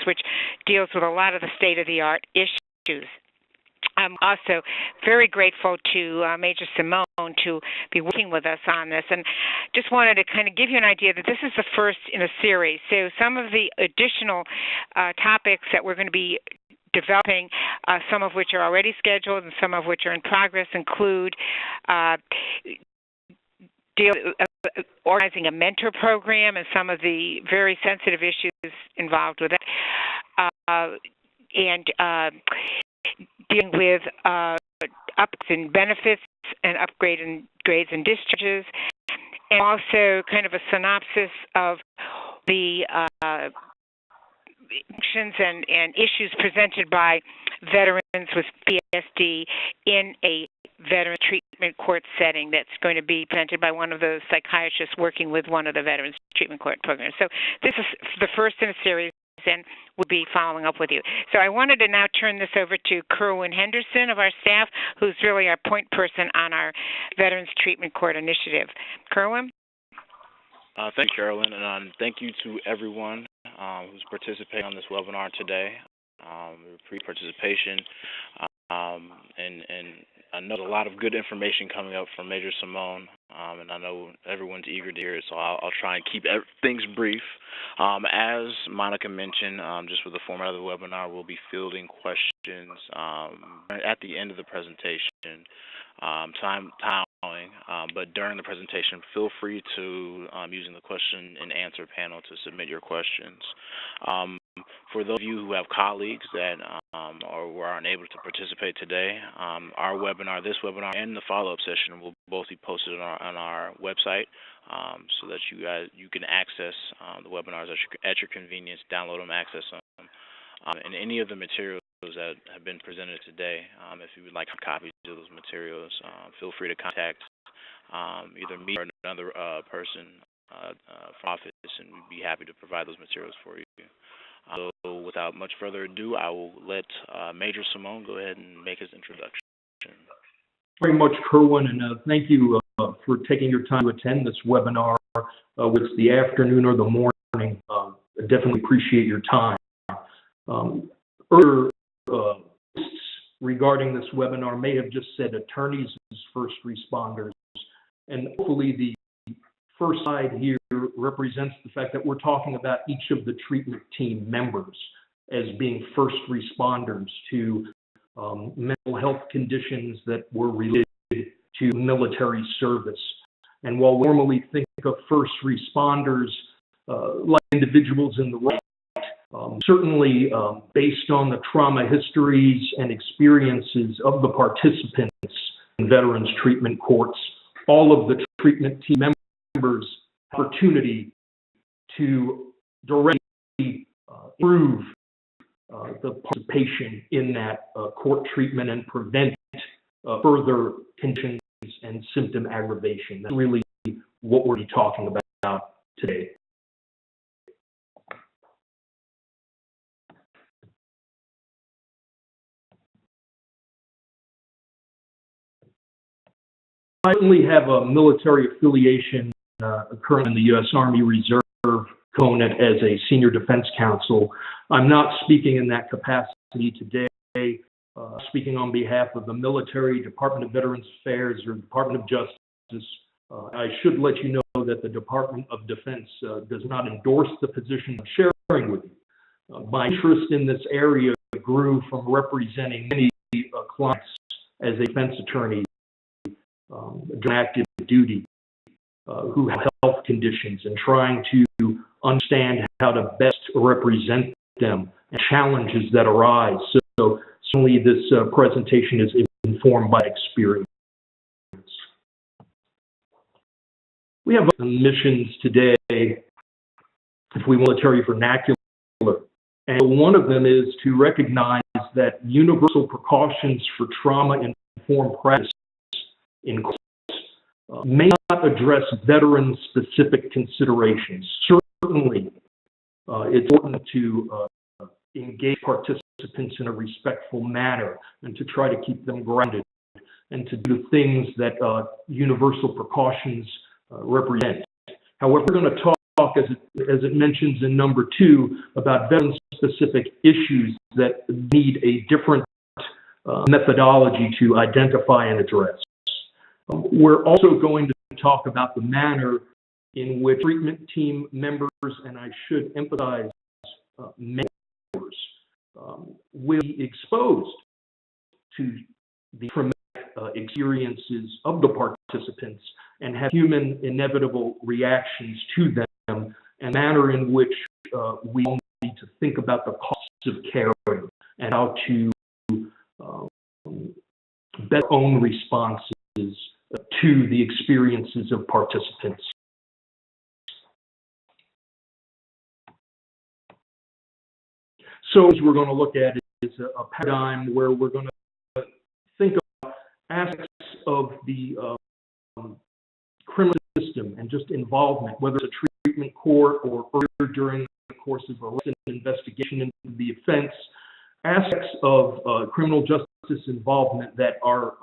which deals with a lot of the state-of-the-art issues. I'm also very grateful to Major Simone to be working with us on this, and just wanted to kind of give you an idea that this is the first in a series. So some of the additional topics that we're going to be developing, some of which are already scheduled and some of which are in progress, include organizing a mentor program and some of the very sensitive issues involved with it, and dealing with ups and benefits and grades and discharges, and also kind of a synopsis of the functions and issues presented by veterans with PTSD in a veteran treatment court setting that's going to be presented by one of those psychiatrists working with one of the Veterans Treatment Court programs. So this is the first in a series, and we'll be following up with you. So I wanted to now turn this over to Kerwin Henderson of our staff, who's really our point person on our Veterans Treatment Court initiative. Kerwin? Thank you, Carolyn, and thank you to everyone who's participating on this webinar today. Pre-participation, and I know there's a lot of good information coming up from Major Simone, and I know everyone's eager to hear it, so I'll try and keep things brief. As Monica mentioned, just with the format of the webinar, we'll be fielding questions at the end of the presentation, but during the presentation, feel free to, using the question and answer panel, to submit your questions. For those of you who have colleagues that were unable to participate today, our webinar, this webinar, and the follow-up session will both be posted on our website, so that you can access the webinars at your convenience, download them, access them, and any of the materials that have been presented today. If you would like copies of those materials, feel free to contact either me or another person from office, and we'd be happy to provide those materials for you. So without much further ado, I will let Major Simone go ahead and make his introduction. Very much, Kerwin, and thank you for taking your time to attend this webinar, whether it's the afternoon or the morning. I definitely appreciate your time. Earlier posts regarding this webinar may have just said attorneys as first responders, and hopefully the first slide here represents the fact that we're talking about each of the treatment team members as being first responders to mental health conditions that were related to military service. And while we normally think of first responders like individuals in the right, certainly based on the trauma histories and experiences of the participants in veterans treatment courts, all of the treatment team members opportunity to directly improve the participation in that court treatment and prevent further conditions and symptom aggravation. That's really what we're talking about today. I only have a military affiliation currently in the U.S. Army Reserve component as a senior defense counsel. I'm not speaking in that capacity today, speaking on behalf of the military, Department of Veterans Affairs, or Department of Justice. I should let you know that the Department of Defense does not endorse the position I'm sharing with you. My interest in this area grew from representing many clients as a defense attorney during active duty who have health conditions, and trying to understand how to best represent them and challenges that arise. So certainly this presentation is informed by experience. We have missions today, if we military vernacular, and one of them is to recognize that universal precautions for trauma-informed practice in courts may not address veteran-specific considerations. Certainly, it's important to engage participants in a respectful manner and to try to keep them grounded and to do things that universal precautions represent. However, we're going to talk as as it mentions in number 2, about veteran-specific issues that need a different methodology to identify and address. We're also going to talk about the manner in which treatment team members, and I should emphasize members, will be exposed to the traumatic experiences of the participants and have human inevitable reactions to them, and manner in which we need to think about the costs of caring and how to better own responses to the experiences of participants. So as we're going to look at is a paradigm where we're going to think about aspects of the criminal system and just involvement, whether it's a treatment court or earlier during the course of an investigation into the offense, aspects of criminal justice involvement that are,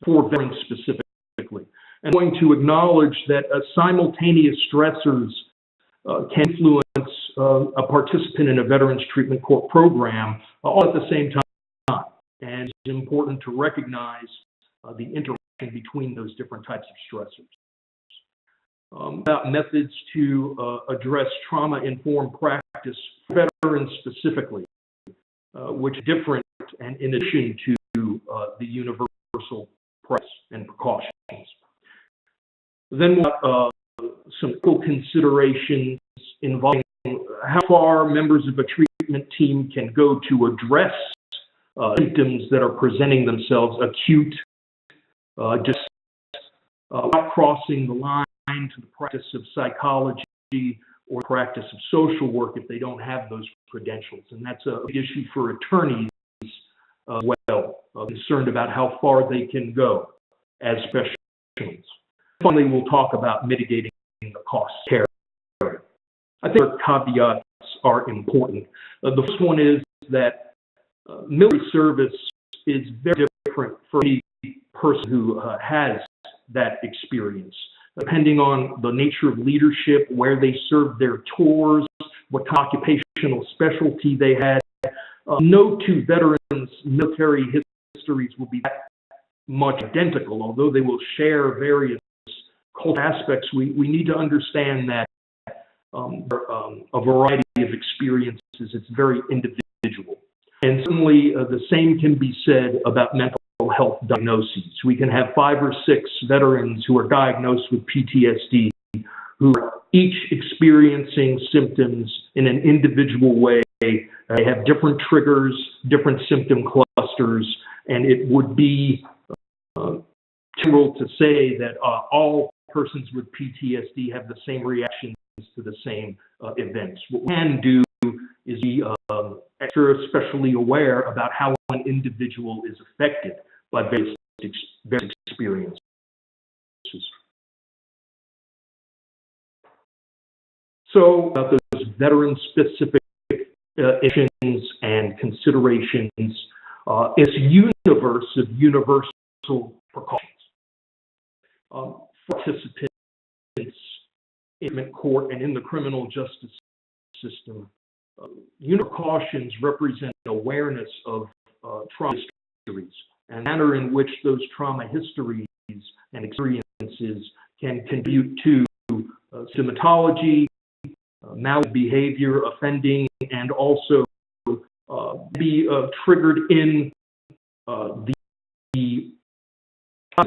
for veterans specifically. And I'm going to acknowledge that simultaneous stressors can influence a participant in a veterans treatment court program all at the same time. And it's important to recognize the interaction between those different types of stressors. About methods to address trauma-informed practice for veterans specifically, which are different and in addition to the universal practice and precautions. Then some considerations involving how far members of a treatment team can go to address symptoms that are presenting themselves acute, just without crossing the line to the practice of psychology or practice of social work if they don't have those credentials. And that's a big issue for attorneys as well, concerned about how far they can go as professionals. Finally, we'll talk about mitigating the cost of care. I think our caveats are important. The first one is that military service is very different for any person who has that experience, depending on the nature of leadership, where they served their tours, what occupational specialty they had. No two veterans' military histories will be that much identical, although they will share various cultural aspects. We need to understand that a variety of experiences, it's very individual. And certainly the same can be said about mental health diagnoses. We can have 5 or 6 veterans who are diagnosed with PTSD who are each experiencing symptoms in an individual way. They have different triggers, different symptom clusters, and it would be general to say that all persons with PTSD have the same reactions to the same events. What we can do is be especially aware about how an individual is affected by various experiences. So about those veteran-specific issues and considerations, it's a universe of universal precautions. Participants in court and in the criminal justice system, precautions represent awareness of trauma histories and the manner in which those trauma histories and experiences can contribute to symptomatology, malbehavior, offending, and also be triggered in the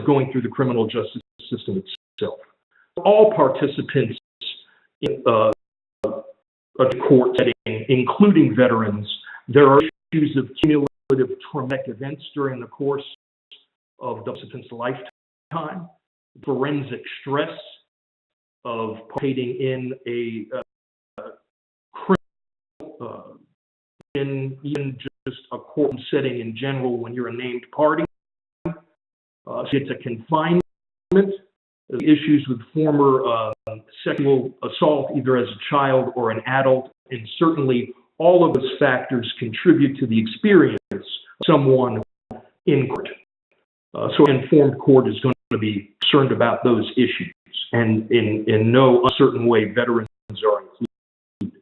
going through the criminal justice system itself. All participants in a court setting, including veterans, there are issues of cumulative traumatic events during the course of the participant's lifetime, forensic stress of participating in a criminal, in even just a court setting in general when you're a named party. It's a confinement, issues with former sexual assault, either as a child or an adult, and certainly all of those factors contribute to the experience of someone in court. So an informed court is going to be concerned about those issues. and in no uncertain way, veterans are included,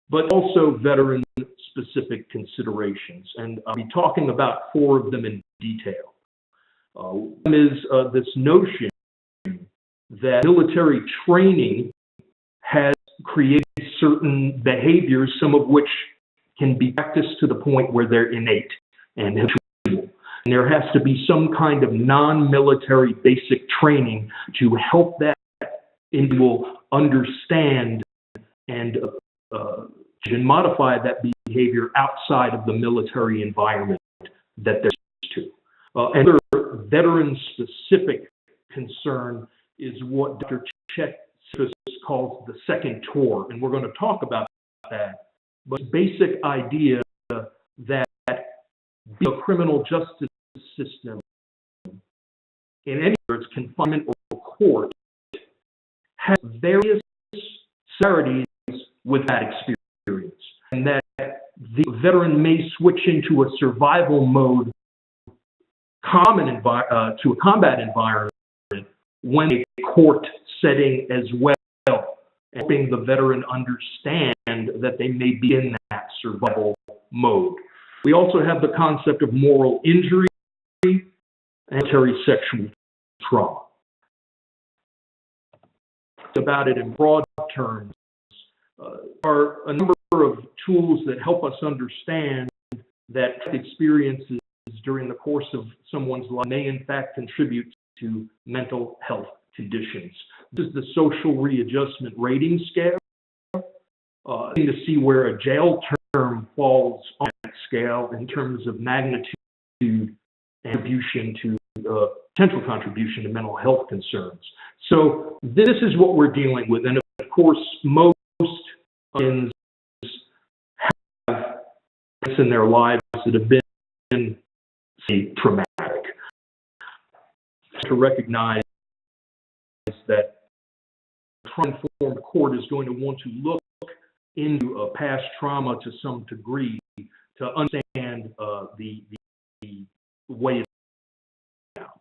but also veteran-specific considerations. And I'll be talking about 4 of them in detail. One is this notion that military training has created certain behaviors, some of which can be practiced to the point where they're innate and habitual. And there has to be some kind of non-military basic training to help that individual understand and modify that behavior outside of the military environment that they're used to. Another veteran-specific concern is what Dr. Chet calls the second tour, and we're going to talk about that. But basic idea that the criminal justice system, in any words, confinement or court, has various similarities with that experience, and that the veteran may switch into a survival mode to a combat environment when a court setting as well, helping the veteran understand that they may be in that survival mode. We also have the concept of moral injury and military sexual trauma. About it in broad terms, are a number of tools that help us understand that experiences during the course of someone's life may in fact contribute to mental health conditions. This is the social readjustment rating scale. To see where a jail term falls on that scale in terms of magnitude and contribution to potential contribution to mental health concerns. So this is what we're dealing with, and of course, most veterans have events in their lives that have been, say, traumatic. To recognize that the trauma-informed court is going to want to look into a past trauma to some degree to understand the way it's now.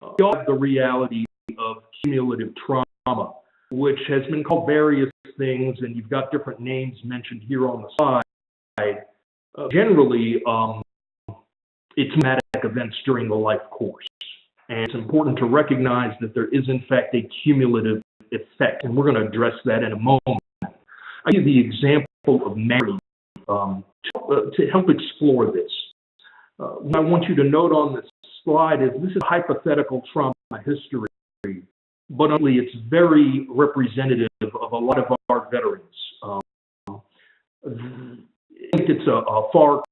We all have the reality of cumulative trauma, which has been called various things, and you've got different names mentioned here on the slide. Generally, it's traumatic events during the life course. And it's important to recognize that there is, in fact, a cumulative effect, and we're going to address that in a moment. I give the example of Mary to help explore this. What I want you to note on this slide is this is hypothetical trauma history, but only it's very representative of a lot of our veterans. I think it's a far,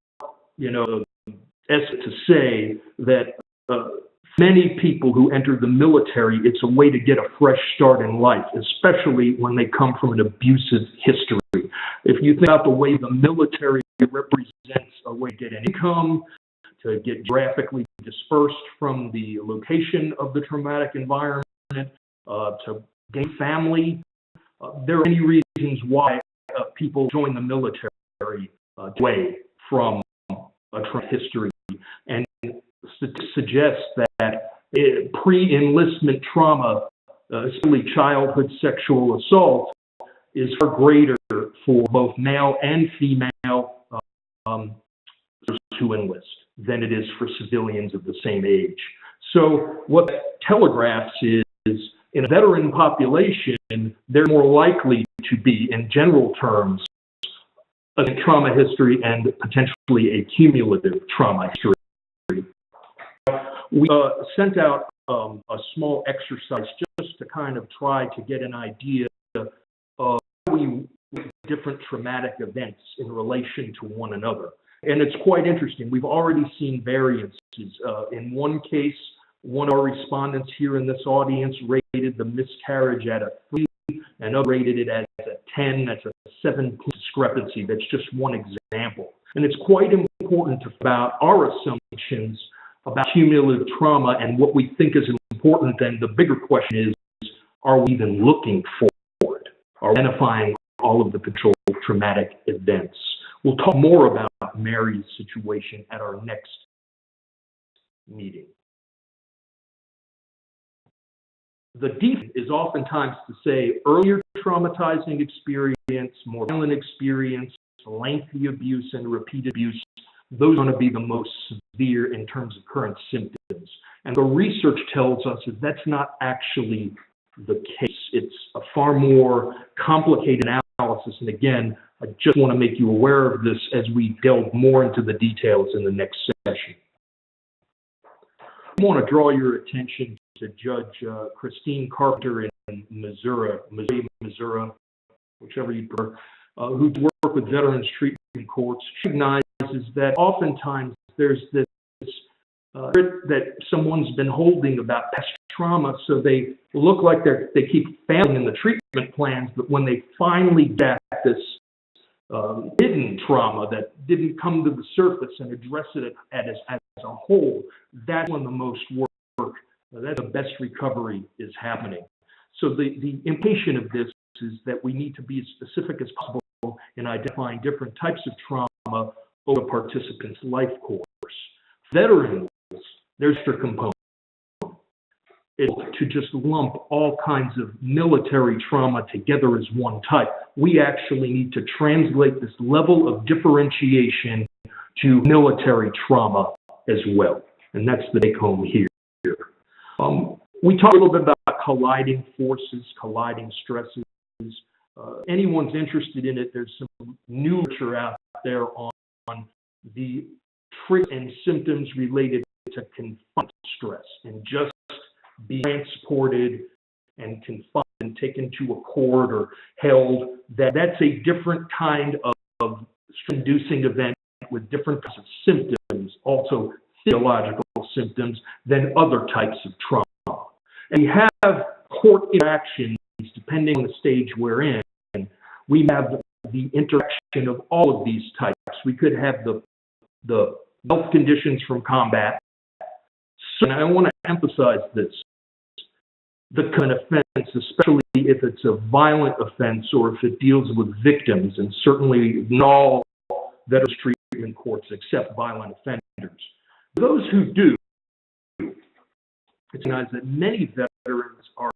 essence to say that many people who enter the military, it's a way to get a fresh start in life, especially when they come from an abusive history. If you think about the way the military represents a way to get an income, to get geographically dispersed from the location of the traumatic environment, to gain family, there are many reasons why people join the military away from a trauma history. And suggests that pre-enlistment trauma, especially childhood sexual assault, is far greater for both male and female to enlist than it is for civilians of the same age. So what that telegraphs is in a veteran population, they're more likely to be, in general terms, a trauma history and potentially a cumulative trauma history. We sent out a small exercise just to kind of try to get an idea of how we different traumatic events in relation to one another. And it's quite interesting. We've already seen variances. In one case, one of our respondents here in this audience rated the miscarriage at a 3, and others rated it as a 10. That's a 7-point discrepancy. That's just one example. And it's quite important about our assumptions about cumulative trauma and what we think is important. And the bigger question is, are we even looking for it? Are we identifying all of the potential traumatic events? We'll talk more about Mary's situation at our next meeting. the default is oftentimes to say earlier traumatizing experience, more violent experience, lengthy abuse, and repeated abuse. Those are going to be the most severe in terms of current symptoms. And the research tells us that that's not actually the case. It's a far more complicated analysis. And again, I just want to make you aware of this as we delve more into the details in the next session. I want to draw your attention to Judge Christine Carpenter in Missouri, whichever you prefer, who work with veterans treatment courts. She recognizes that oftentimes there's this that someone's been holding about past trauma, so they look like they keep failing in the treatment plans, but when they finally get this hidden trauma that didn't come to the surface and address it as a whole, that's when the most work, that's the best recovery is happening. So the implication of this is that we need to be as specific as possible in identifying different types of trauma over the participant's life course. Veterans, there's their component. It's to just lump all kinds of military trauma together as one type. We actually need to translate this level of differentiation to military trauma as well. And that's the take home here. We talked a little bit about colliding forces, colliding stresses. Anyone's interested in it, there's some new literature out there on the triggers and symptoms related to confinement stress and just being transported and confined and taken to a court or held. That's a different kind of stress-inducing event with different types of symptoms, also physiological symptoms, than other types of trauma. And we have court interactions depending on the stage we're in. We have the interaction of all of these types. We could have the health conditions from combat. So, and I want to emphasize this. The kind of offense, especially if it's a violent offense or if it deals with victims, and certainly not all veterans treatment courts accept violent offenders. Those who do, recognize that many veterans are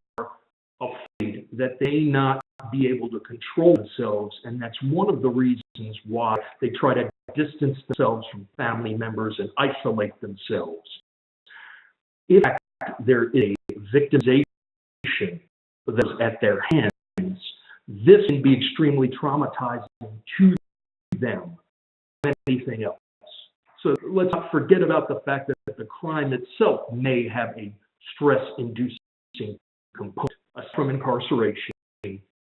afraid that they not be able to control themselves, and that's one of the reasons why they try to distance themselves from family members and isolate themselves. In fact, there is a victimization that's at their hands. This can be extremely traumatizing to them than anything else. So let's not forget about the fact that the crime itself may have a stress-inducing component, aside from incarceration,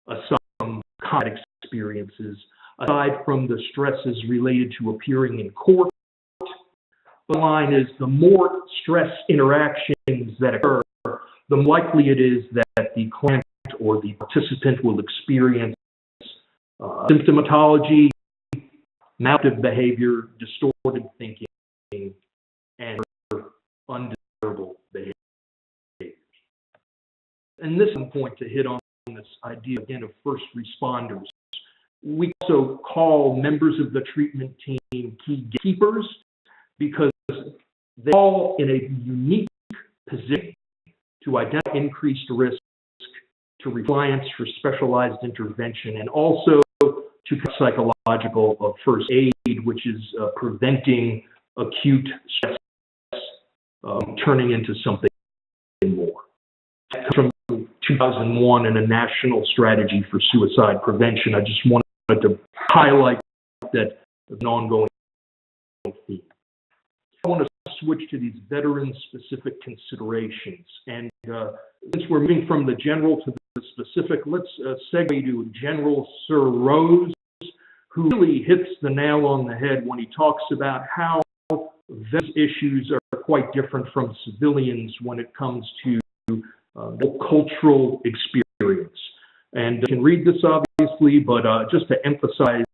aside from combat experiences, aside from the stresses related to appearing in court. The line is the more stress interactions that occur, the more likely it is that the client or the participant will experience symptomatology, maladaptive behavior, distorted thinking, and undesirable behaviors. And this is one point to hit on this idea again of first responders. We also call members of the treatment team key gatekeepers because they're all in a unique position to identify increased risk, to reliance for specialized intervention, and also to psychological first aid, which is preventing acute stress turning into something more. From 2001 and a national strategy for suicide prevention, I just wanted to highlight that an ongoing theme. I want to switch to these veteran-specific considerations. And since we're moving from the general to the specific, let's segue to General Sir Rose, who really hits the nail on the head when he talks about how these issues are quite different from civilians when it comes to the cultural experience. And you can read this obviously, but just to emphasize,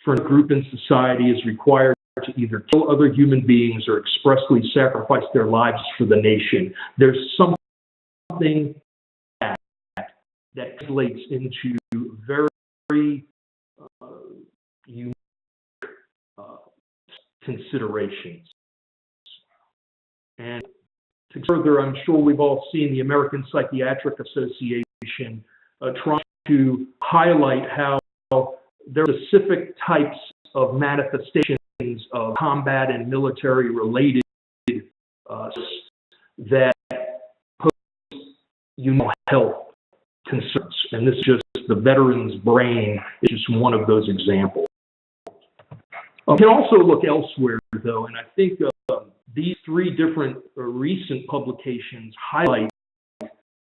for a group in society is required to either kill other human beings or expressly sacrifice their lives for the nation. There's something that translates into very unique considerations. And To further, I'm sure we've all seen the American Psychiatric Association trying to highlight how there are specific types of manifestations of combat and military-related that pose health concerns. And this is just the veteran's brain is just one of those examples. We can also look elsewhere, though, and I think these three different recent publications highlight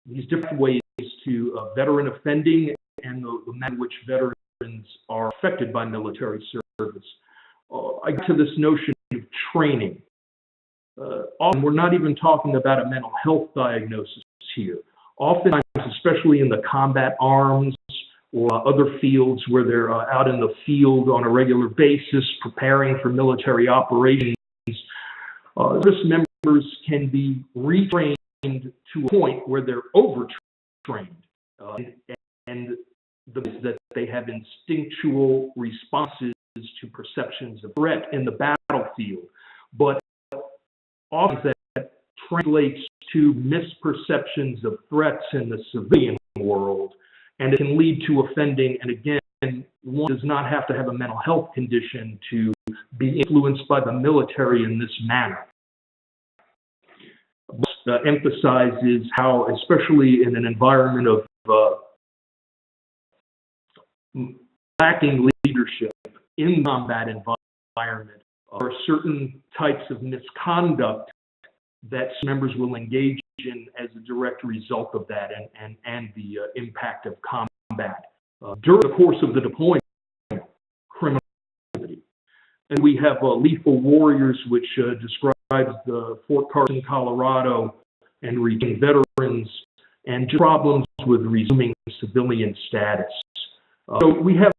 these different ways to veteran offending and the manner in which veterans are affected by military service. I get to this notion of training. Often we're not even talking about a mental health diagnosis here. Oftentimes, especially in the combat arms or other fields where they're out in the field on a regular basis preparing for military operations, service members can be retrained to a point where they're overtrained, and that they have instinctual responses to perceptions of threat in the battlefield. But often that translates to misperceptions of threats in the civilian world, and it can lead to offending. And again, one does not have to have a mental health condition to be influenced by the military in this manner. Emphasizes how, especially in an environment of lacking leadership in combat environment, there are certain types of misconduct that members will engage in as a direct result of that and the impact of combat. During the course of the deployment, criminal activity. And we have Lethal Warriors, which describes the Fort Carson, Colorado, and returning veterans, and problems with resuming civilian status. So we have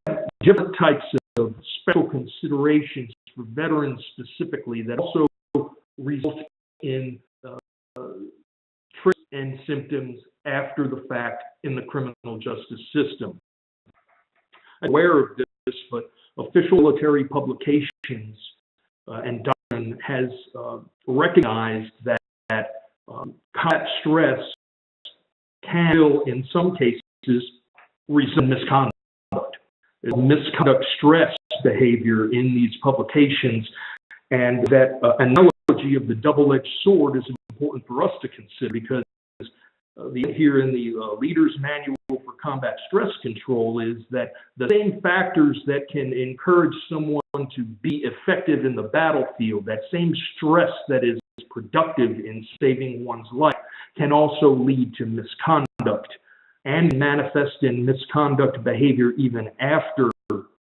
different types of special considerations for veterans specifically that also result in triggers and symptoms after the fact in the criminal justice system. I'm aware of this, but official military publications and doctrine has recognized that combat stress can, in some cases, result in misconduct. Misconduct stress behavior in these publications, and that analogy of the double-edged sword is important for us to consider, because here in the Leader's Manual for Combat Stress Control is that the same factors that can encourage someone to be effective in the battlefield, that same stress that is productive in saving one's life, can also lead to misconduct and manifest in misconduct behavior even after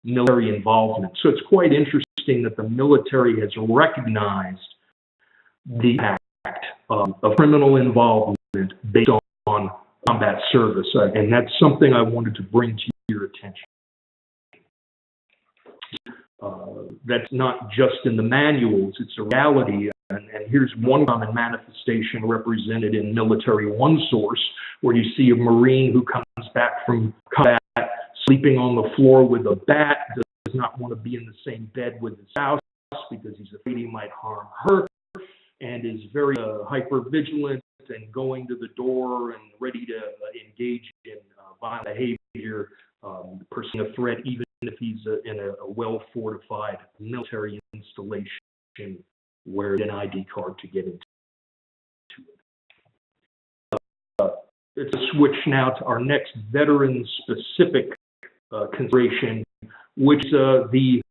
military involvement. So it's quite interesting that the military has recognized the impact of criminal involvement based on combat service, and that's something I wanted to bring to your attention. That's not just in the manuals, it's a reality. And here's one common manifestation represented in Military One Source, where you see a Marine who comes back from combat, sleeping on the floor with a bat, does not want to be in the same bed with his spouse because he's afraid he might harm her, and is very hyper-vigilant and going to the door and ready to engage in violent behavior, pursuing a threat, even if he's in a well-fortified military installation where an ID card to get into it. It's a switch now to our next veteran-specific consideration, which is the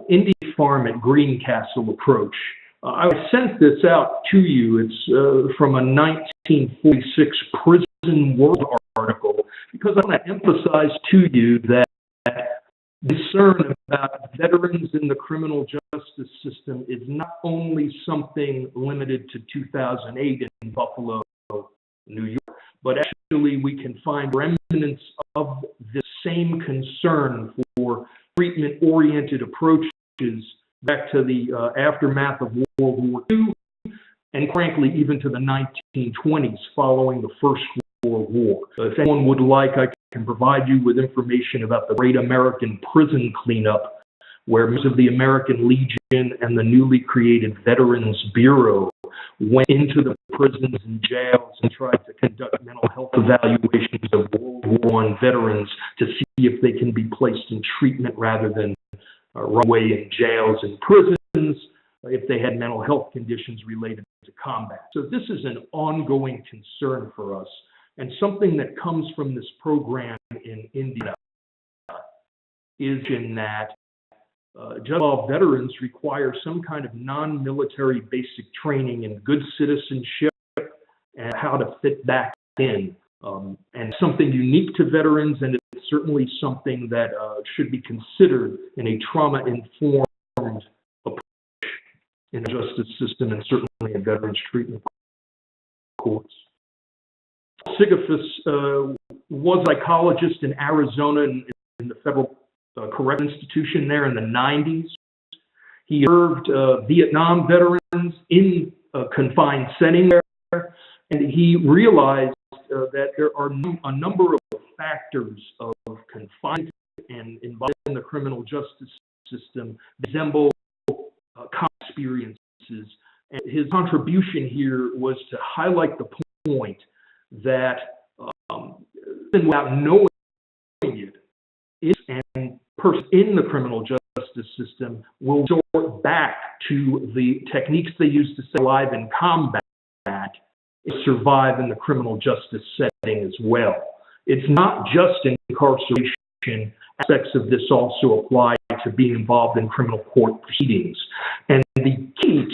Indian Farm at Greencastle approach. I sent this out to you. It's from a 1946 Prison World article, because I want to emphasize to you that concern about veterans in the criminal justice system is not only something limited to 2008 in Buffalo, New York, but actually we can find remnants of the same concern for treatment-oriented approaches back to the aftermath of World War II, and frankly even to the 1920s following the First World War. If anyone would like, I can provide you with information about the Great American Prison Cleanup, where members of the American Legion and the newly created Veterans Bureau went into the prisons and jails and tried to conduct mental health evaluations of World War I veterans to see if they can be placed in treatment rather than run away in jails and prisons if they had mental health conditions related to combat. So this is an ongoing concern for us, and something that comes from this program in India is in that just all veterans require some kind of non-military basic training in good citizenship and how to fit back in. And something unique to veterans, and it's certainly something that should be considered in a trauma-informed approach in the justice system and certainly in veterans treatment courts. Sigafoos was a psychologist in Arizona in the federal correctional institution there in the 90s. He served Vietnam veterans in a confined setting there, and he realized that there are a number of factors of confinement and involved in the criminal justice system that resemble experiences. And his contribution here was to highlight the point that without knowing it, and person in the criminal justice system will resort back to the techniques they used to stay alive in combat and survive in the criminal justice setting as well. It's not just incarceration. Aspects of this also apply to being involved in criminal court proceedings. And the key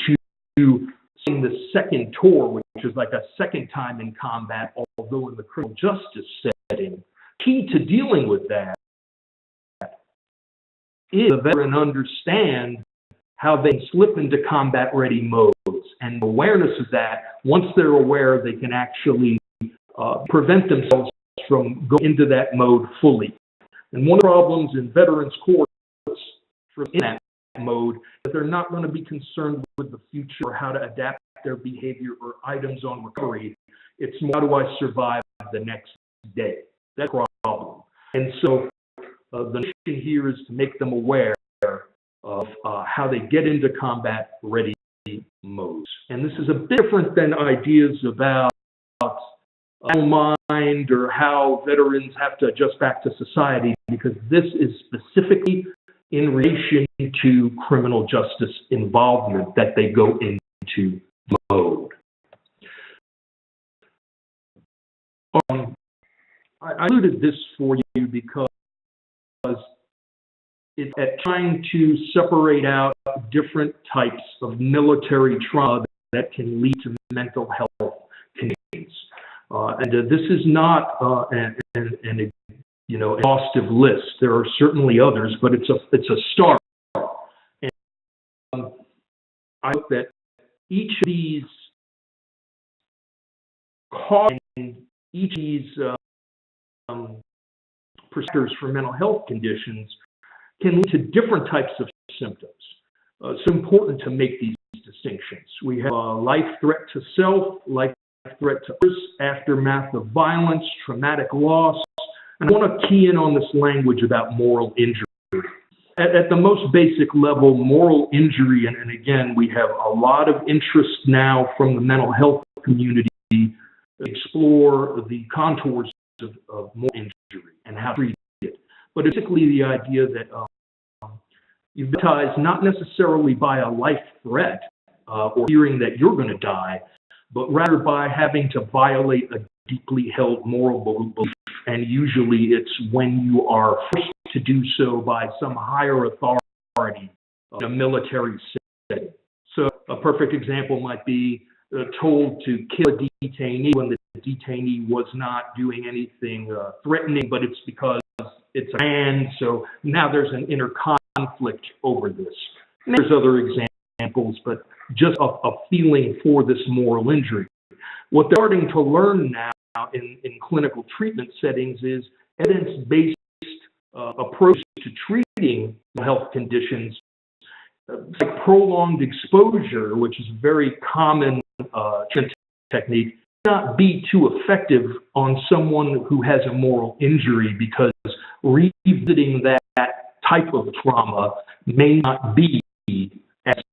to seeing the second tour, which is like a second time in combat, although in the criminal justice setting, key to dealing with that is the veteran understand how they slip into combat-ready modes. And awareness of that, once they're aware, they can actually prevent themselves from going into that mode fully. And one of the problems in veterans courts in that mode is that they're not going to be concerned with the future or how to adapt their behavior or items on recovery. It's more, how do I survive the next day? That's the problem. And so the mission here is to make them aware of how they get into combat-ready modes. And this is a bit different than ideas about mind or how veterans have to adjust back to society, because this is specifically in relation to criminal justice involvement that they go into mode. I included this for you because it's at trying to separate out different types of military trauma that can lead to mental health conditions. And this is not an exhaustive list. There are certainly others, but it's a start. And I hope that each of these causes and each of these procedures for mental health conditions can lead to different types of symptoms. It's important to make these distinctions. We have life threat to self, life threat to others, aftermath of violence, traumatic loss. And I want to key in on this language about moral injury. At the most basic level, moral injury, and again, we have a lot of interest now from the mental health community to explore the contours of moral injury and how to treat it. But basically the idea that you're baptized not necessarily by a life threat or fearing that you're going to die, but rather by having to violate a deeply held moral belief. And usually it's when you are forced to do so by some higher authority in a military setting. So a perfect example might be told to kill a detainee when the detainee was not doing anything threatening, but it's because it's a man, so now there's an inner conflict over this. And there's other examples, but just a feeling for this moral injury. What they're starting to learn now in clinical treatment settings is evidence-based approach to treating health conditions, like prolonged exposure, which is a very common technique, not be too effective on someone who has a moral injury, because revisiting that type of trauma may not be as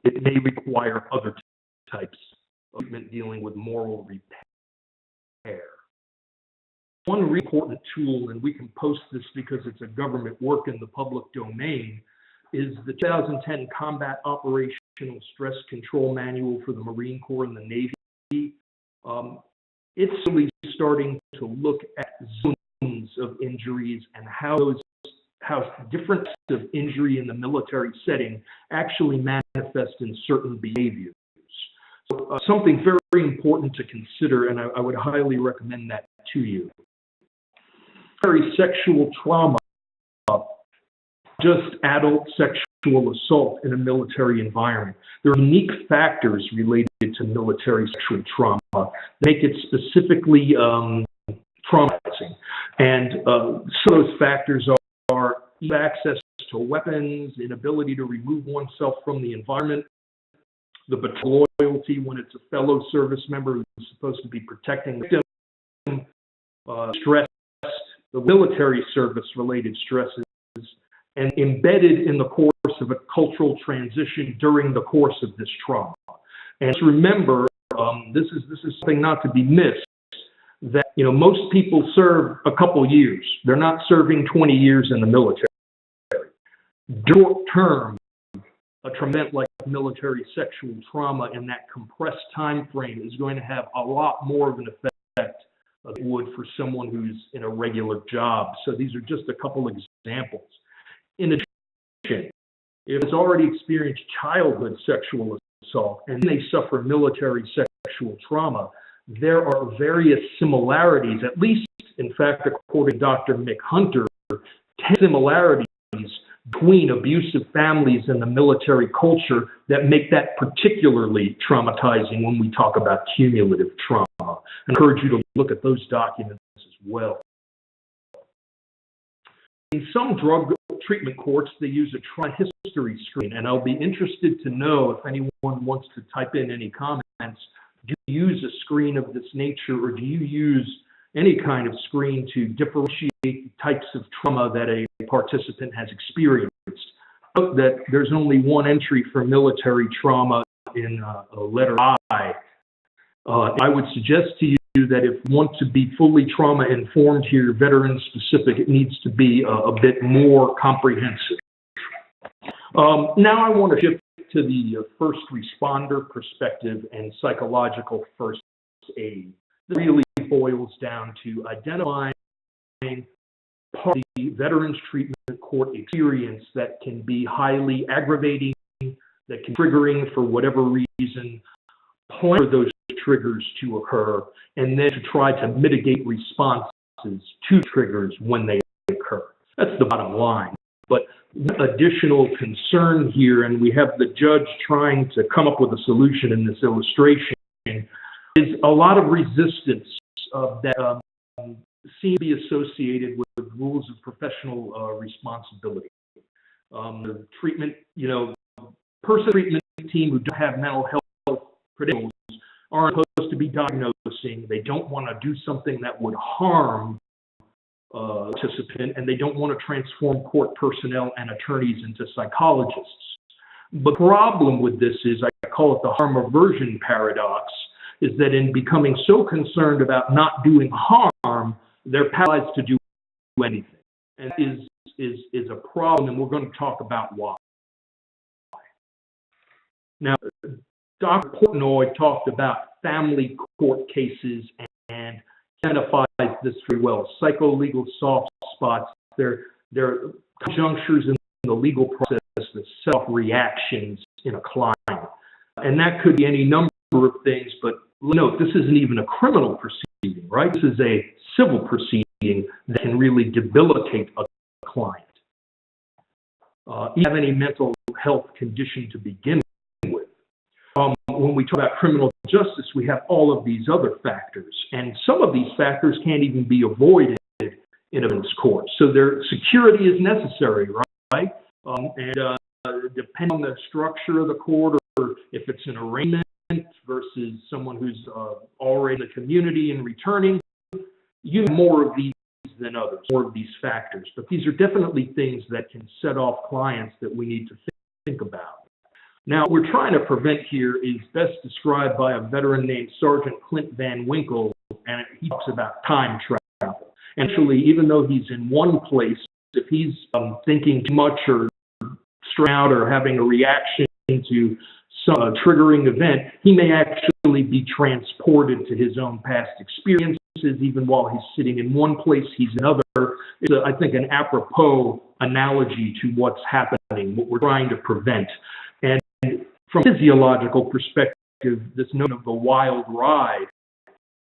it may require other types of treatment dealing with moral repair. One really important tool, and we can post this because it's a government work in the public domain, is the 2010 Combat Operational Stress Control Manual for the Marine Corps and the Navy. It's really starting to look at zones of injuries and how different types of injury in the military setting actually manifest in certain behaviors. So something very important to consider, and I would highly recommend that to you. Sexual trauma, just adult sexual assault in a military environment. There are unique factors related to military sexual trauma that make it specifically traumatizing. And some of those factors are access to weapons, inability to remove oneself from the environment, the betrayal loyalty when it's a fellow service member who's supposed to be protecting the victim, stress, the military service-related stresses, and embedded in the course of a cultural transition during the course of this trauma. And just remember, this is something not to be missed, that most people serve a couple years. They're not serving 20 years in the military. Short term, a traumatic like military sexual trauma in that compressed time frame is going to have a lot more of an effect than it would for someone who's in a regular job. So these are just a couple examples. In addition, if it's already experienced childhood sexual assault and they suffer military sexual trauma, there are various similarities, at least, in fact, according to Dr. Mick Hunter, 10 similarities between abusive families and the military culture that make that particularly traumatizing when we talk about cumulative trauma. I encourage you to look at those documents as well. In some drug treatment courts, they use a trauma history screen, and I'll be interested to know if anyone wants to type in any comments. Do you use a screen of this nature, or do you use any kind of screen to differentiate types of trauma that a participant has experienced? Note that there's only one entry for military trauma in letter I. I would suggest to you that if you want to be fully trauma informed here, veteran specific, it needs to be a bit more comprehensive. Now I want to shift to the first responder perspective and psychological first aid. This really boils down to identifying part of the veterans treatment court experience that can be highly aggravating, that can be triggering for whatever reason, plan for those triggers to occur, and then to try to mitigate responses to triggers when they occur. That's the bottom line. But additional concern here, and we have the judge trying to come up with a solution in this illustration, is a lot of resistance that seem to be associated with rules of professional responsibility. The treatment, person treatment team who don't have mental health credentials aren't supposed to be diagnosing. They don't want to do something that would harm participant, and they don't want to transform court personnel and attorneys into psychologists. But the problem with this is, I call it the harm aversion paradox, is that in becoming so concerned about not doing harm, they're paralyzed to do anything. And is a problem, and we're going to talk about why. Now, Dr. Portnoy talked about family court cases and identifies this very well. Psycholegal soft spots, they're conjunctures in the legal process that set off reactions in a client. And that could be any number of things, but note, this isn't even a criminal proceeding, right? This is a civil proceeding that can really debilitate a client. You have any mental health condition to begin with. When we talk about criminal justice, we have all of these other factors, and some of these factors can't even be avoided in a court. So their security is necessary, right? Depending on the structure of the court, or if it's an arraignment versus someone who's already in the community and returning, you have more of these than others, more of these factors. But these are definitely things that can set off clients that we need to think about. Now, what we're trying to prevent here is best described by a veteran named Sergeant Clint Van Winkle, and he talks about time travel. And actually, even though he's in one place, if he's thinking too much or stressed out or having a reaction to some triggering event, he may actually be transported to his own past experiences. Even while he's sitting in one place, he's in another. It's, I think, an apropos analogy to what's happening, what we're trying to prevent. And from a physiological perspective, this notion of the wild ride,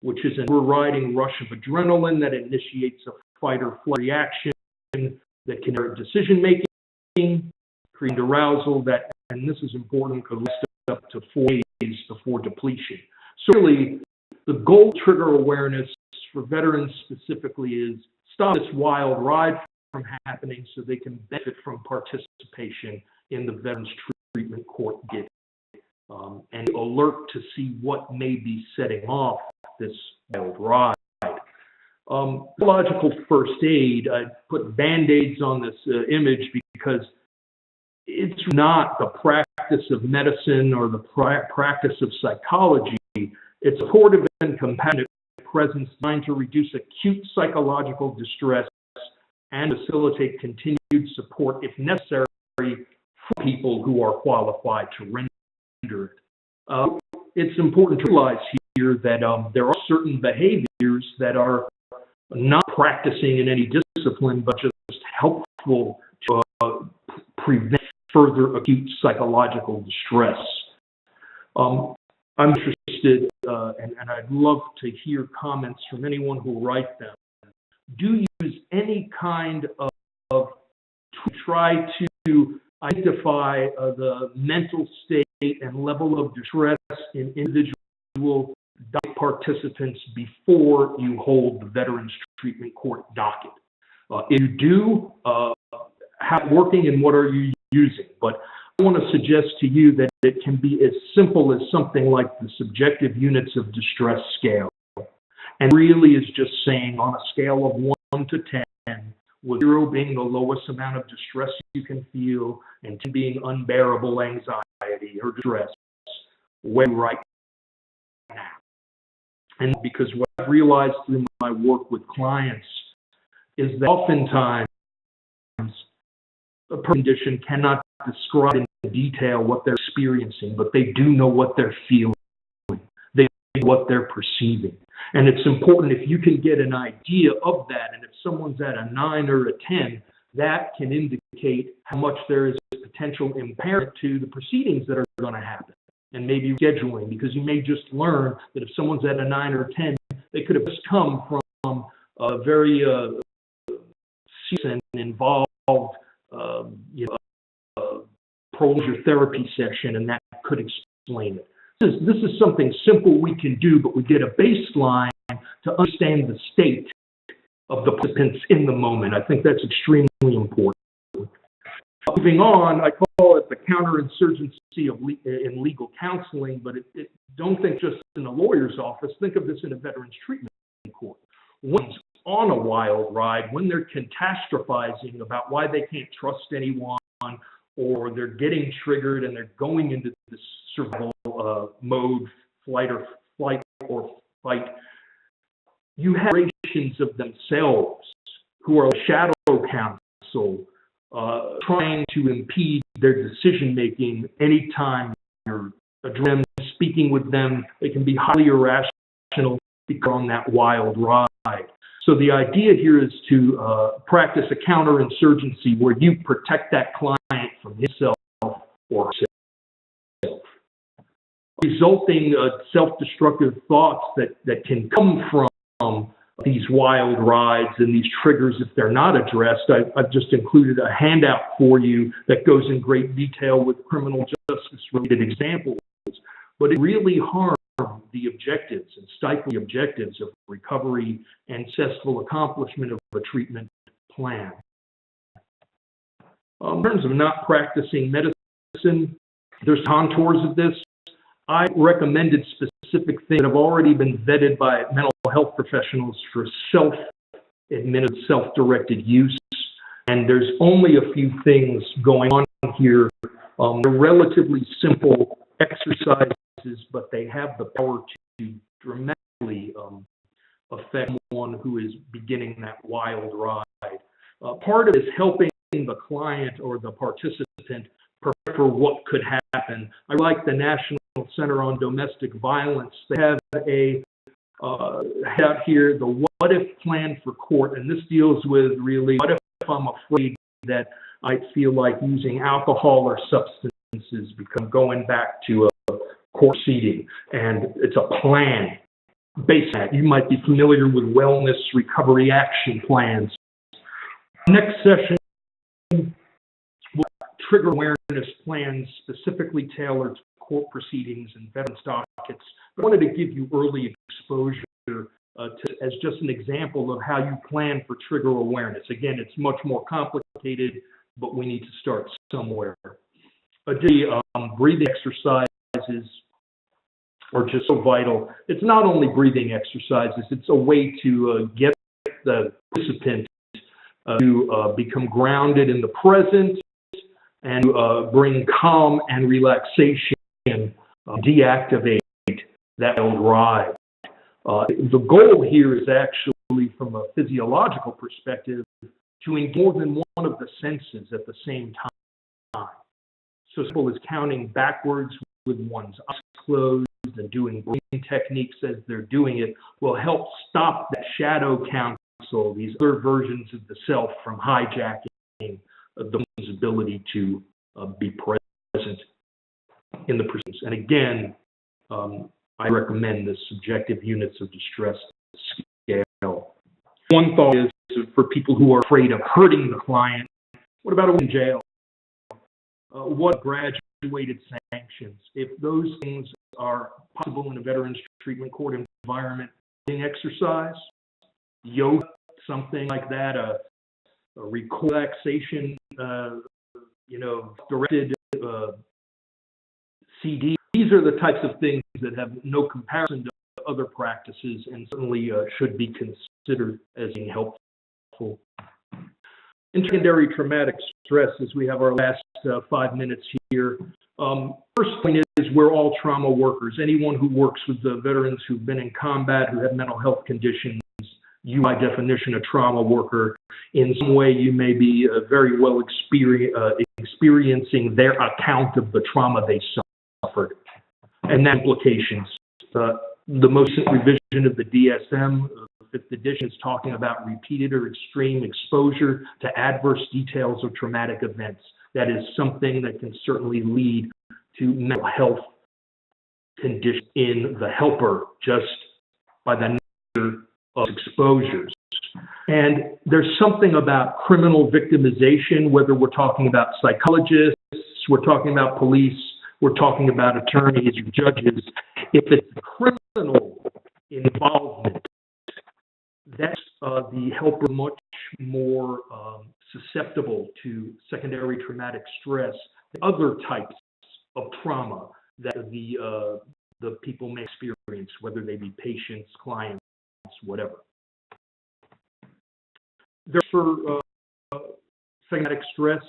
which is an overriding rush of adrenaline that initiates a fight or flight reaction that can inherit decision-making, create arousal, that, and this is important because it lasts up to 4 days before depletion. So really, the goal of trigger awareness for veterans specifically is stop this wild ride from happening so they can benefit from participation in the Veterans Treatment Court gig, and alert to see what may be setting off this wild ride. Biological first aid, I put Band-Aids on this image because it's not the practice of medicine or the practice of psychology. It's supportive and compassionate presence designed to reduce acute psychological distress and facilitate continued support, if necessary, for people who are qualified to render it. It's important to realize here that there are certain behaviors that are not practicing in any discipline, but just helpful to prevent further acute psychological distress. I'm interested, and I'd love to hear comments from anyone who will write them. Do you use any kind of to try to identify the mental state and level of distress in individual participants before you hold the Veterans Treatment Court docket? If you do, how working and what are you using? But I want to suggest to you that it can be as simple as something like the subjective units of distress scale. And really is just saying on a scale of 1 to 10, with 0 being the lowest amount of distress you can feel and 10 being unbearable anxiety or distress, where right now. And because what I've realized through my work with clients is that oftentimes a condition cannot describe in detail what they're experiencing, but they do know what they're feeling. They know what they're perceiving. And it's important if you can get an idea of that, and if someone's at a 9 or a 10, that can indicate how much there is potential impairment to the proceedings that are going to happen. And maybe scheduling, because you may just learn that if someone's at a 9 or 10, they could have just come from a very serious and involved prolonged therapy session, and that could explain it. This is something simple we can do, but we get a baseline to understand the state of the participants in the moment. I think that's extremely important. Moving on, I call it the counterinsurgency in legal counseling, but don't think just in a lawyer's office. Think of this in a veterans treatment court. One's on a wild ride, when they're catastrophizing about why they can't trust anyone, or they're getting triggered and they're going into this survival mode, flight or fight. You have generations of themselves who are shadow counsel, trying to impede their decision-making anytime you're addressing them, speaking with them. They can be highly irrational because on that wild ride. So the idea here is to practice a counterinsurgency where you protect that client from himself or herself. Resulting self-destructive thoughts that can come from these wild rides and these triggers, if they're not addressed. I've just included a handout for you that goes in great detail with criminal justice-related examples, but it really harms the objectives and stifle the objectives of recovery and successful accomplishment of a treatment plan. In terms of not practicing medicine, there's contours of this. I recommended specific things that have already been vetted by mental health professionals for self-administered, self-directed use. And there's only a few things going on here They're relatively simple exercises, but they have the power to dramatically affect someone who is beginning that wild ride. Part of it is helping the client or the participant prepare for what could happen. I like the National Center on Domestic Violence. They have a out here, the what if plan for court, and this deals with really what if I'm afraid that I feel like using alcohol or substances because going back to a court proceeding, and it's a plan based on that. You might be familiar with wellness recovery action plans. Next session, we'll trigger awareness plans specifically tailored to court proceedings and veterans dockets. I wanted to give you early exposure as just an example of how you plan for trigger awareness. Again, it's much more complicated, but we need to start somewhere. Breathing exercises are just so vital. It's not only breathing exercises, it's a way to get the participant to become grounded in the present and bring calm and relaxation, deactivate that old ride. The goal here is actually, from a physiological perspective, to engage more than one of the senses at the same time. So simple as counting backwards with one's eyes closed and doing breathing techniques as they're doing it will help stop that shadow counsel, these other versions of the self, from hijacking the one's ability to be present in the presence. And again, I recommend the subjective units of distress scale. One thought is for people who are afraid of hurting the client, what about a woman in jail? What graduated sanctions? If those things are possible in a veterans treatment court environment, exercise, yoga, something like that, a relaxation, directed CD. These are the types of things that have no comparison to other practices and certainly should be considered as being helpful. In secondary traumatic stress, as we have our last 5 minutes here, first point is we're all trauma workers. Anyone who works with the veterans who've been in combat, who have mental health conditions, you by definition a trauma worker. In some way you may be very well experiencing their account of the trauma they suffered and the implications. The most recent revision of the DSM, 5th edition, is talking about repeated or extreme exposure to adverse details of traumatic events. That is something that can certainly lead to mental health conditions in the helper just by the nature of exposures. And there's something about criminal victimization, whether we're talking about psychologists, we're talking about police, we're talking about attorneys or judges. If it's criminal involvement, that's the helper much more susceptible to secondary traumatic stress, other types of trauma that the people may experience, whether they be patients, clients, whatever. Therefore, secondary stress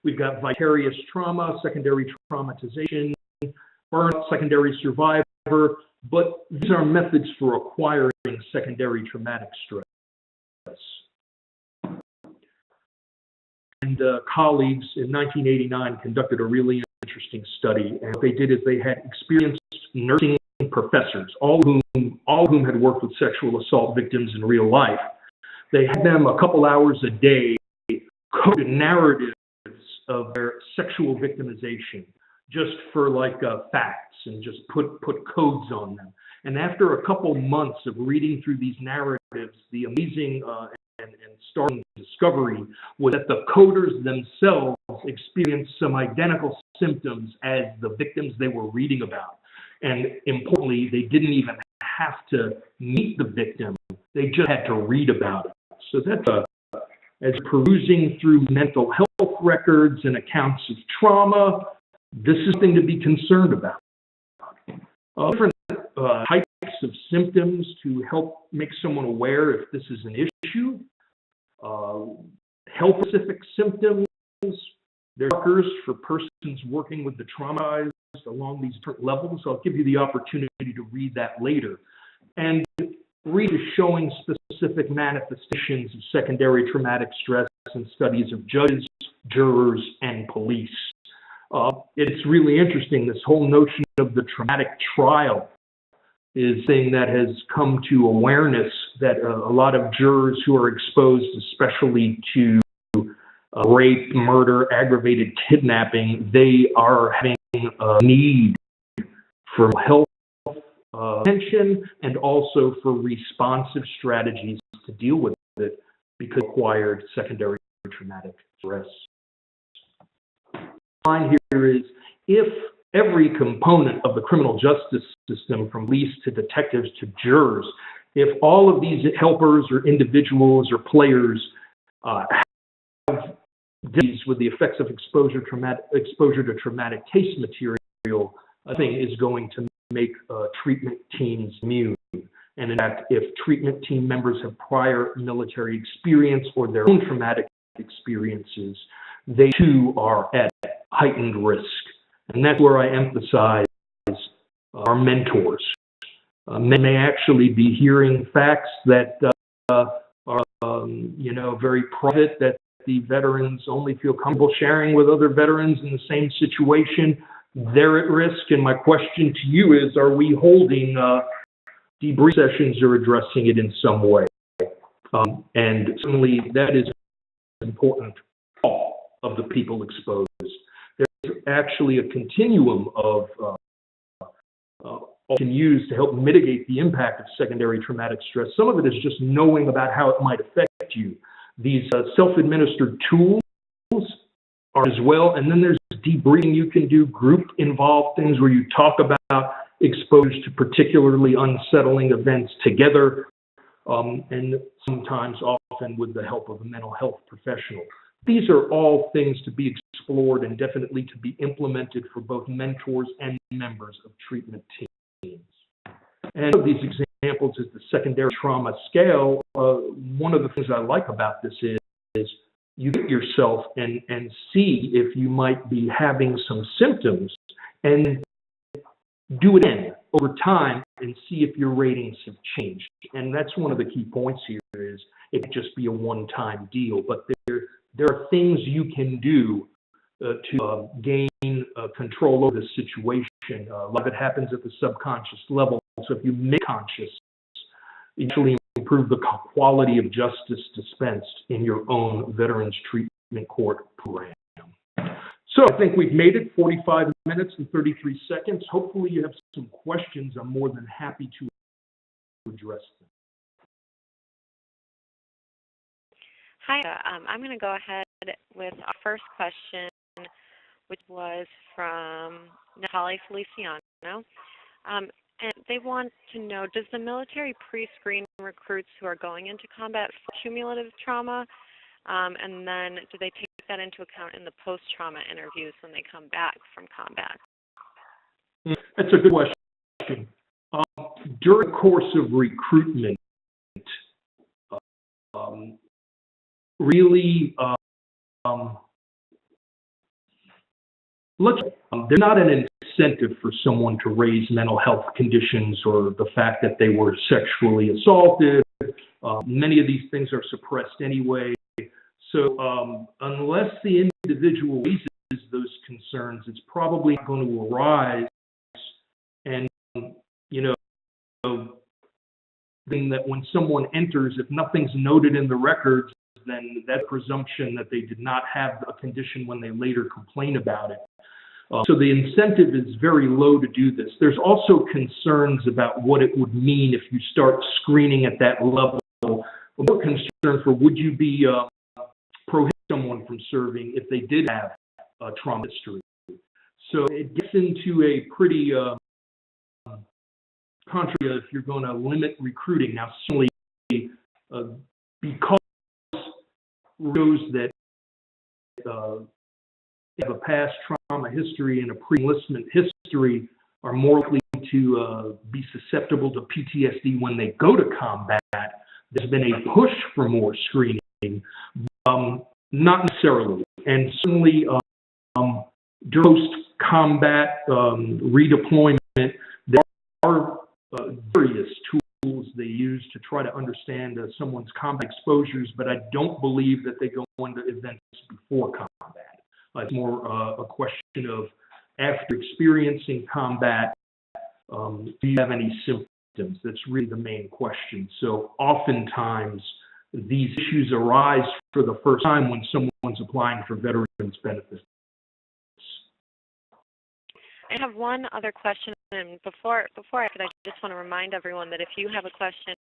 we've got vicarious trauma, secondary traumatization, burnout, secondary survivor, but these are methods for acquiring secondary traumatic stress. And colleagues in 1989 conducted a really interesting study, and what they did is they had experienced nursing professors, all of whom had worked with sexual assault victims in real life. They had them a couple hours a day code narratives of their sexual victimization, just for like facts, and just put codes on them. And after a couple months of reading through these narratives, the amazing and startling discovery was that the coders themselves experienced some identical symptoms as the victims they were reading about. And importantly, they didn't even have to meet the victim. They just had to read about it. So that's as perusing through mental health records and accounts of trauma, this is something to be concerned about. Different types of symptoms to help make someone aware if this is an issue. Health-specific symptoms, There's markers for persons working with the traumatized along these different levels. So I'll give you the opportunity to read that later. And read is showing specific manifestations of secondary traumatic stress in studies of judges, jurors, and police. It's really interesting. This whole notion of the traumatic trial is a thing that has come to awareness that a lot of jurors who are exposed especially to rape, murder, aggravated kidnapping, they are having a need for health attention and also for responsive strategies to deal with it because of acquired secondary traumatic stress. The line here is, if every component of the criminal justice system, from police to detectives to jurors, if all of these helpers or individuals or players have disease with the effects of exposure to traumatic case material, I think is going to make treatment teams immune. And in fact, if treatment team members have prior military experience or their own traumatic experiences, they too are at heightened risk. And that's where I emphasize our mentors. Men may actually be hearing facts that are, very private, that the veterans only feel comfortable sharing with other veterans in the same situation. They're at risk. And my question to you is, are we holding debrief sessions or addressing it in some way? And certainly that is important for all of the people exposed. There's actually a continuum of can use to help mitigate the impact of secondary traumatic stress. Some of it is just knowing about how it might affect you. These self-administered tools are as well, and then there's debriefing you can do, group-involved things where you talk about exposure to particularly unsettling events together, and sometimes often with the help of a mental health professional. These are all things to be explored and definitely to be implemented for both mentors and members of treatment teams. And one of these examples is the secondary trauma scale. One of the things I like about this is you get yourself and see if you might be having some symptoms and do it in over time and see if your ratings have changed. And that's one of the key points here is it can't just be a one-time deal, but there are things you can do to gain control over the situation. A lot of it happens at the subconscious level. So if you make conscious, you actually improve the quality of justice dispensed in your own Veterans Treatment Court program. So I think we've made it 45 minutes and 33 seconds. Hopefully you have some questions. I'm more than happy to address them. Hi, I'm going to go ahead with our first question, which was from Natalie Feliciano. And they want to know, does the military pre-screen recruits who are going into combat for cumulative trauma? And then do they take that into account in the post-trauma interviews when they come back from combat? That's a good question. During the course of recruitment, really, there's not an incentive for someone to raise mental health conditions or the fact that they were sexually assaulted. Many of these things are suppressed anyway. So unless the individual raises those concerns, it's probably not going to arise. And, that when someone enters, if nothing's noted in the records, then that presumption that they did not have a condition when they later complain about it. So the incentive is very low to do this. There's also concerns about what it would mean if you start screening at that level. What concern for would you be prohibit someone from serving if they did have a trauma history? So it gets into a pretty contrary if you're going to limit recruiting. Now, certainly, because those that have a past trauma history and a pre-enlistment history are more likely to be susceptible to PTSD when they go to combat. There's been a push for more screening, not necessarily. And certainly during post-combat redeployment, there are various tools they use to try to understand someone's combat exposures, but I don't believe that they go into events before combat. It's more a question of, after experiencing combat, do you have any symptoms? That's really the main question. So oftentimes, these issues arise for the first time when someone's applying for veterans benefits. I have one other question, and before I just want to remind everyone that if you have a question,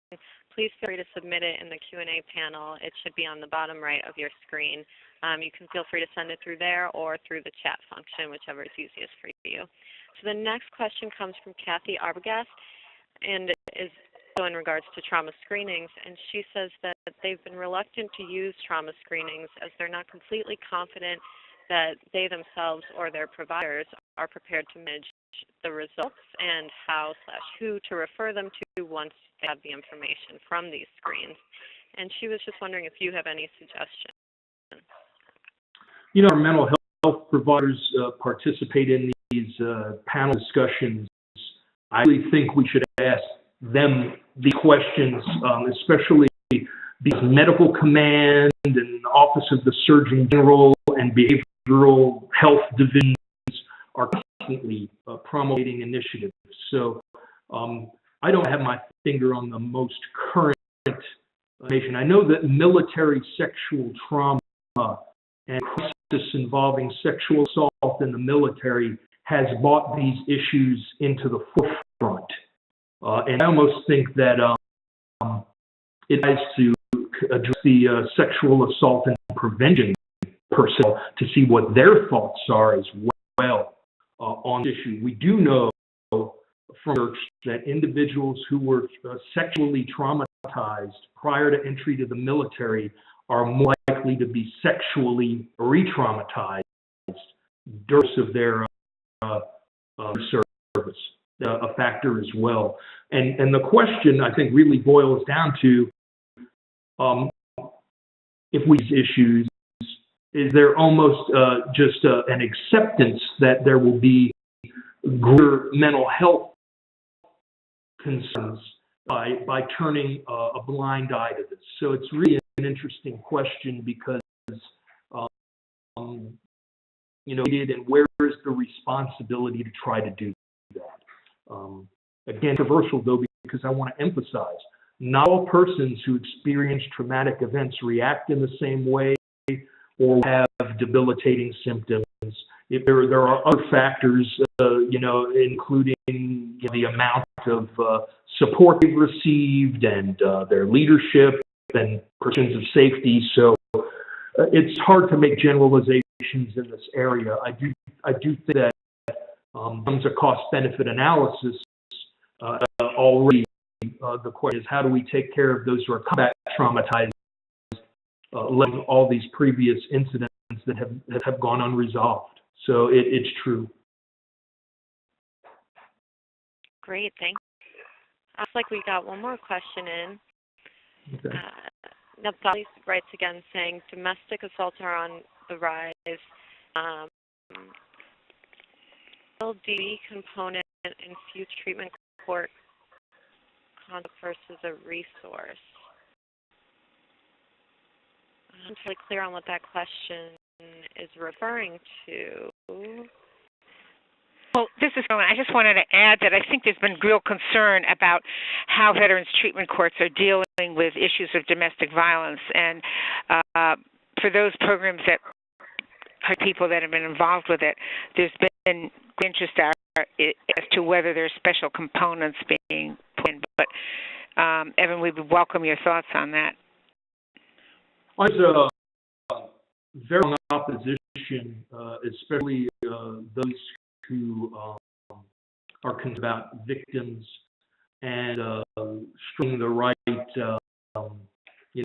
please feel free to submit it in the Q&A panel. It should be on the bottom right of your screen. You can feel free to send it through there or through the chat function, whichever is easiest for you. So the next question comes from Kathy Arbogast, and is in regards to trauma screenings, and she says that they've been reluctant to use trauma screenings as they're not completely confident that they themselves or their providers are prepared to manage the results and how/who to refer them to once they have the information from these screens. And she was just wondering if you have any suggestions. Our mental health providers participate in these panel discussions. I really think we should ask them the questions, especially because medical command and Office of the Surgeon General and behavioral health divisions are constantly promulgating initiatives. So I don't have my finger on the most current information. I know that military sexual trauma and crisis involving sexual assault in the military has brought these issues into the forefront. And I almost think that it has to address the sexual assault and prevention personnel to see what their thoughts are as well on this issue. We do know from research that individuals who were sexually traumatized prior to entry to the military are more likely to be sexually re-traumatized during their service. A factor as well. And the question, I think, really boils down to, if we have issues, is there almost just an acceptance that there will be greater mental health concerns by turning a blind eye to this? So it's really an interesting question because, and where is the responsibility to try to do that? Again, controversial though, because I want to emphasize, not all persons who experience traumatic events react in the same way or have debilitating symptoms. If there are other factors, including the amount of support they've received and their leadership and perceptions of safety. So it's hard to make generalizations in this area. I do think that comes a cost-benefit analysis already. The question is, how do we take care of those who are combat traumatized, like all these previous incidents that have gone unresolved? So it's true. Great, thanks. Looks like we got one more question in. Okay. Naphtali writes again saying, domestic assaults are on the rise. LD component in future treatment court conduct versus a resource. I'm not really clear on what that question is referring to. Well, this is Rowan. I just wanted to add that I think there's been real concern about how veterans treatment courts are dealing with issues of domestic violence. And for those programs that are people that have been involved with it, there's been interest as to whether there's special components being put in. But, Evan, we would welcome your thoughts on that. There's a very strong opposition, especially those who are concerned about victims and stressing the right, the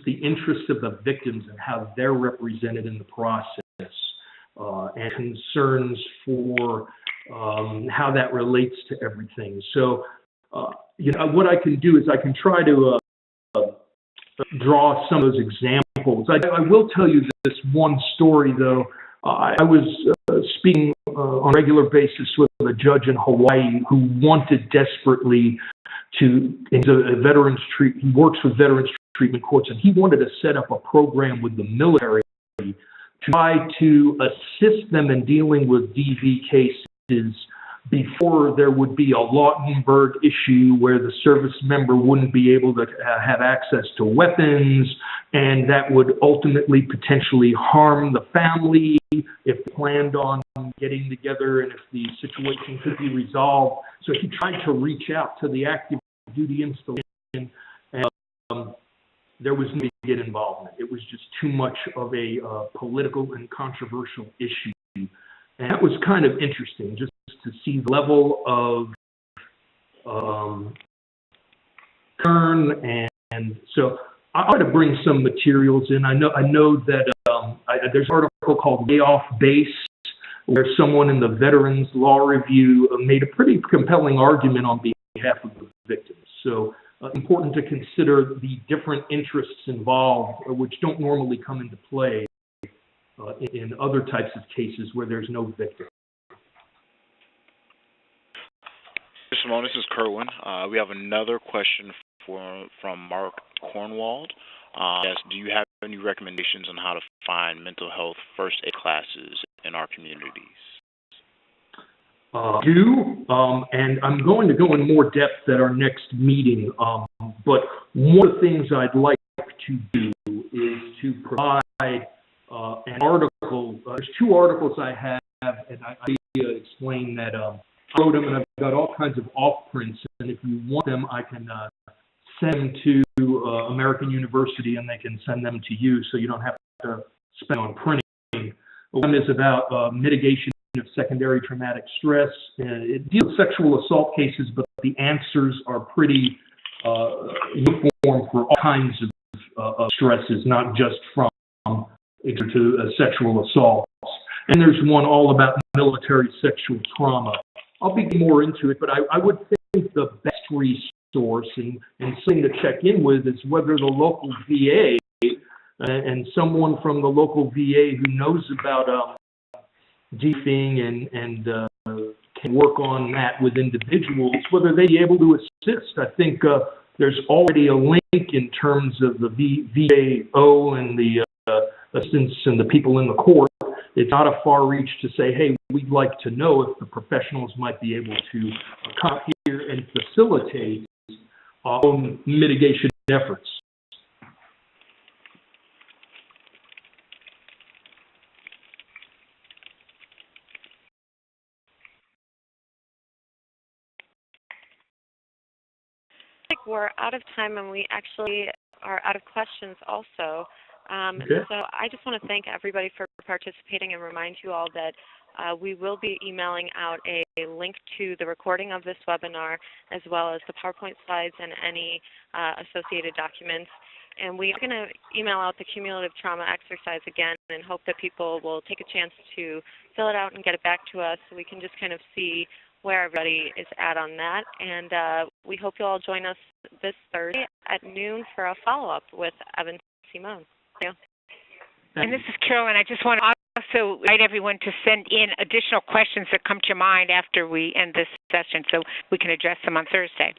interest of the victims and how they're represented in the process, and concerns for how that relates to everything. So, what I can do is I can try to draw some of those examples. I will tell you this one story, though, I was speaking on a regular basis with a judge in Hawaii who wanted desperately to, he's a veterans he works with veterans treatment courts, and he wanted to set up a program with the military to try to assist them in dealing with DV cases before there would be a Lautenberg issue where the service member wouldn't be able to have access to weapons, and that would ultimately potentially harm the family if they planned on getting together and if the situation could be resolved. So he tried to reach out to the active duty installation, and there was no immediate involvement. It was just too much of a political and controversial issue. And that was kind of interesting, just to see the level of concern. And so I ought to bring some materials in. I know that there's an article called Way Off Base, where someone in the Veterans Law Review made a pretty compelling argument on behalf of the victims. So important to consider the different interests involved, which don't normally come into play in other types of cases where there's no victim. Simone, this is Kerwin. We have another question from Mark Cornwald. Yes, do you have any recommendations on how to find mental health first aid classes in our communities? And I'm going to go in more depth at our next meeting, but one of the things I'd like to do is to provide an article. There's two articles I have, and I explain that I wrote them, and I've got all kinds of off-prints, and if you want them, I can send them to American University, and they can send them to you, so you don't have to spend on printing. One is about mitigation of secondary traumatic stress. It deals with sexual assault cases, but the answers are pretty uniform for all kinds of stresses, not just from to sexual assaults. And there's one all about military sexual trauma. I'll be more into it, but I would think the best resource and something to check in with is whether the local VA and someone from the local VA who knows about DFing and can work on that with individuals, whether they'd be able to assist. I think there's already a link in terms of the VAO and the assistants and the people in the court. It's not a far reach to say, hey, we'd like to know if the professionals might be able to come here and facilitate our own mitigation efforts. We're out of time, and we actually are out of questions also. Okay. So I just want to thank everybody for participating and remind you all that we will be emailing out a link to the recording of this webinar, as well as the PowerPoint slides and any associated documents. And we're going to email out the cumulative trauma exercise again and hope that people will take a chance to fill it out and get it back to us so we can just kind of see where everybody is at on that. And we hope you'll all join us this Thursday at noon for a follow-up with Evan Simone. Thank you. And this is Carolyn. I just want to also invite everyone to send in additional questions that come to your mind after we end this session so we can address them on Thursday.